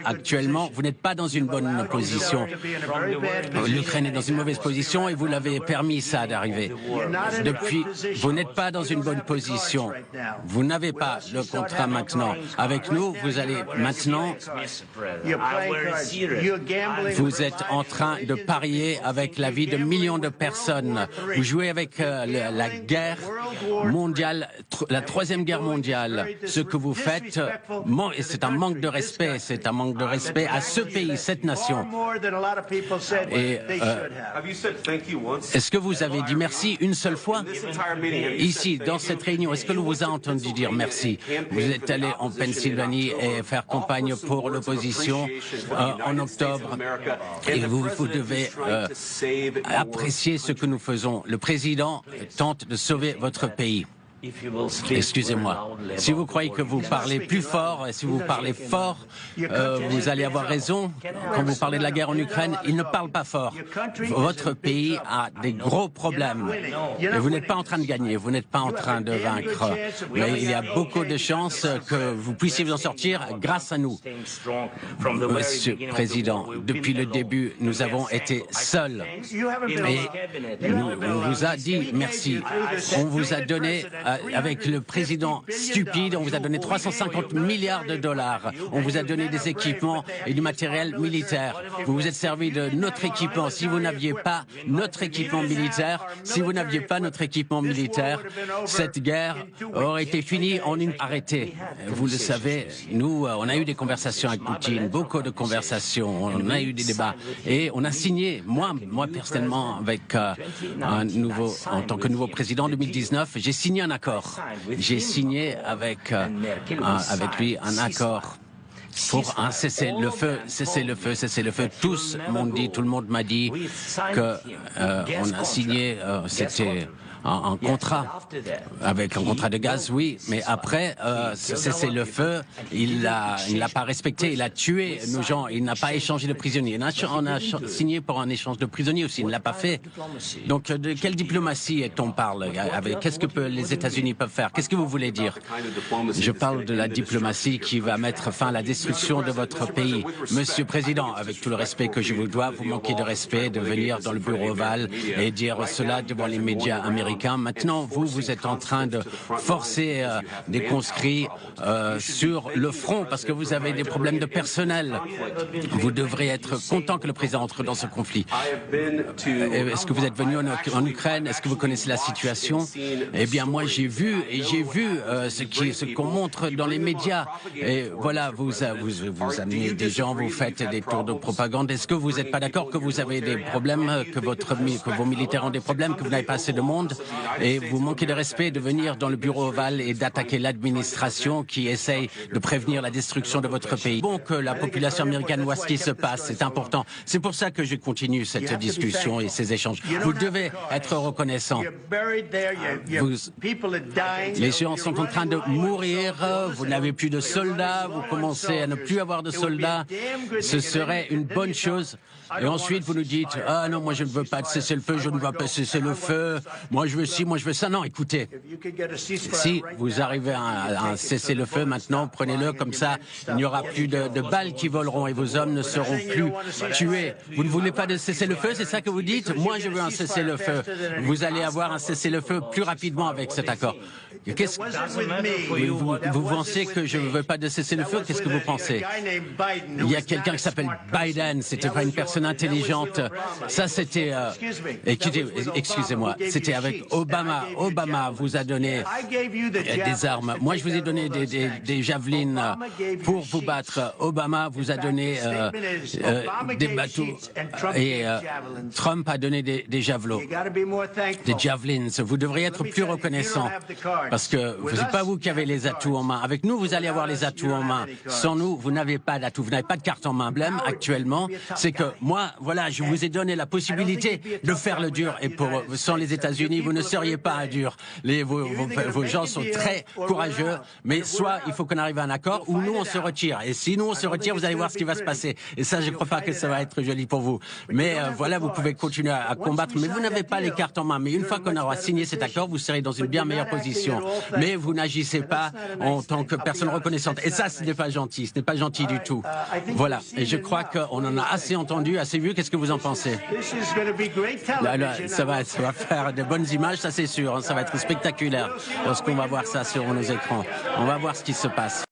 Actuellement, vous n'êtes pas dans une bonne position. L'Ukraine est dans une mauvaise position et vous l'avez permis ça d'arriver. Depuis, vous n'êtes pas dans une bonne position. Vous n'avez pas le contrat maintenant. Avec nous, vous allez maintenant... Vous êtes en train de parier avec la vie de millions de personnes. Vous jouez avec la guerre mondiale, la troisième guerre mondiale. Ce que vous faites, c'est un manque de respect. C'est un manque de respect à ce pays, cette nation. Et est-ce que vous avez dit merci une seule fois ici, dans cette réunion? Est-ce que l'on vous a entendu dire merci? Vous êtes allé en Pennsylvanie et faire campagne pour l'opposition en octobre et vous devez apprécier ce que nous faisons. Le président tente de sauver votre pays. Excusez-moi. Si vous croyez que vous parlez plus fort, et si vous parlez fort, vous allez avoir raison. Quand vous parlez de la guerre en Ukraine, il ne parle pas fort. Votre pays a des gros problèmes. Et vous n'êtes pas en train de gagner, vous n'êtes pas en train de vaincre. Mais il y a beaucoup de chances que vous puissiez vous en sortir grâce à nous. Monsieur le Président, depuis le début, nous avons été seuls. Et on vous a dit merci. On vous a donné... Avec le président stupide, on vous a donné 350 milliards de dollars. On vous a donné des équipements et du matériel militaire. Vous vous êtes servi de notre équipement. Si vous n'aviez pas notre équipement militaire, cette guerre aurait été finie en une arrêtée. Vous le savez, nous, on a eu des conversations avec Poutine, beaucoup de conversations. On a eu des débats et on a signé. Moi personnellement, avec en tant que nouveau président en 2019, j'ai signé un accord. J'ai signé avec lui un accord pour un cessez-le-feu. Tout le monde m'a dit que on a signé, c'était un contrat, avec un contrat de gaz, oui, mais après, c'est le feu, il ne l'a pas respecté, il a tué nos gens, il n'a pas échangé de prisonniers. On a signé pour un échange de prisonniers aussi, il ne l'a pas fait. Donc, de quelle diplomatie est-on parle? Qu'est-ce que les États-Unis peuvent faire? Qu'est-ce que vous voulez dire? Je parle de la diplomatie qui va mettre fin à la destruction de votre pays. Monsieur le Président, avec tout le respect que je vous dois, vous manquez de respect de venir dans le bureau ovale et dire cela devant les médias américains. Maintenant, vous êtes en train de forcer des conscrits sur le front parce que vous avez des problèmes de personnel. Vous devrez être content que le président entre dans ce conflit. Est-ce que vous êtes venu en Ukraine? Est-ce que vous connaissez la situation? Eh bien, moi, j'ai vu ce qu'on montre dans les médias. Et voilà, vous amenez des gens, vous faites des tours de propagande. Est-ce que vous n'êtes pas d'accord que vous avez des problèmes, que vos militaires ont des problèmes, que vous n'avez pas assez de monde? Et vous manquez de respect de venir dans le bureau ovale et d'attaquer l'administration qui essaye de prévenir la destruction de votre pays. Bon que la population américaine voit ce qui se passe, c'est important. C'est pour ça que je continue cette discussion et ces échanges. Vous devez être reconnaissant. Les gens sont en train de mourir, vous n'avez plus de soldats, vous commencez à ne plus avoir de soldats. Ce serait une bonne chose. Et ensuite, vous nous dites, ah non, moi je ne veux pas de cessez-le-feu, je ne veux pas cesser le feu, moi je veux ci, moi je veux ça. Non, écoutez, si vous arrivez à un cessez-le-feu maintenant, prenez-le comme ça, il n'y aura plus de balles qui voleront et vos hommes ne seront plus tués. Vous ne voulez pas de cessez-le-feu, c'est ça que vous dites? Moi je veux un cessez-le-feu. Vous allez avoir un cessez-le-feu plus rapidement avec cet accord. Vous pensez que je ne veux pas de cessez-le-feu? Qu'est-ce que vous pensez? Il y a quelqu'un qui s'appelle Biden, c'était pas une personne intelligente. Ça, c'était... excusez-moi, c'était avec Obama. Obama vous a donné des armes. Moi, je vous ai donné des javelines pour vous battre. Obama vous a donné des bateaux. Et Trump a donné des javelots, des javelins. Vous devriez être plus reconnaissant. Parce que ce n'est pas vous qui avez les atouts en main. Avec nous, vous allez avoir les atouts en main. Sans nous, vous n'avez pas d'atouts. Vous n'avez pas de carte en main. Le problème, actuellement, c'est que moi, voilà, je vous ai donné la possibilité de faire le dur. Et sans les États-Unis, vous ne seriez pas un dur. Vos gens sont très courageux. Mais soit il faut qu'on arrive à un accord, ou nous, on se retire. Et si nous, on se retire, vous allez voir ce qui va se passer. Et ça, je ne crois pas que ça va être joli pour vous. Mais voilà, vous pouvez continuer à combattre. Mais vous n'avez pas les cartes en main. Mais une fois qu'on aura signé cet accord, vous serez dans une bien meilleure position. reconnaissant. Mais vous n'agissez pas en tant que personne reconnaissante. Et ça, ce n'est pas gentil. Ce n'est pas gentil du tout. Voilà. Et je crois qu'on en a assez entendu, assez vu. Qu'est-ce que vous en pensez? Là, ça va faire de bonnes images, ça c'est sûr. Ça va être spectaculaire lorsqu'on va voir ça sur nos écrans. On va voir ce qui se passe.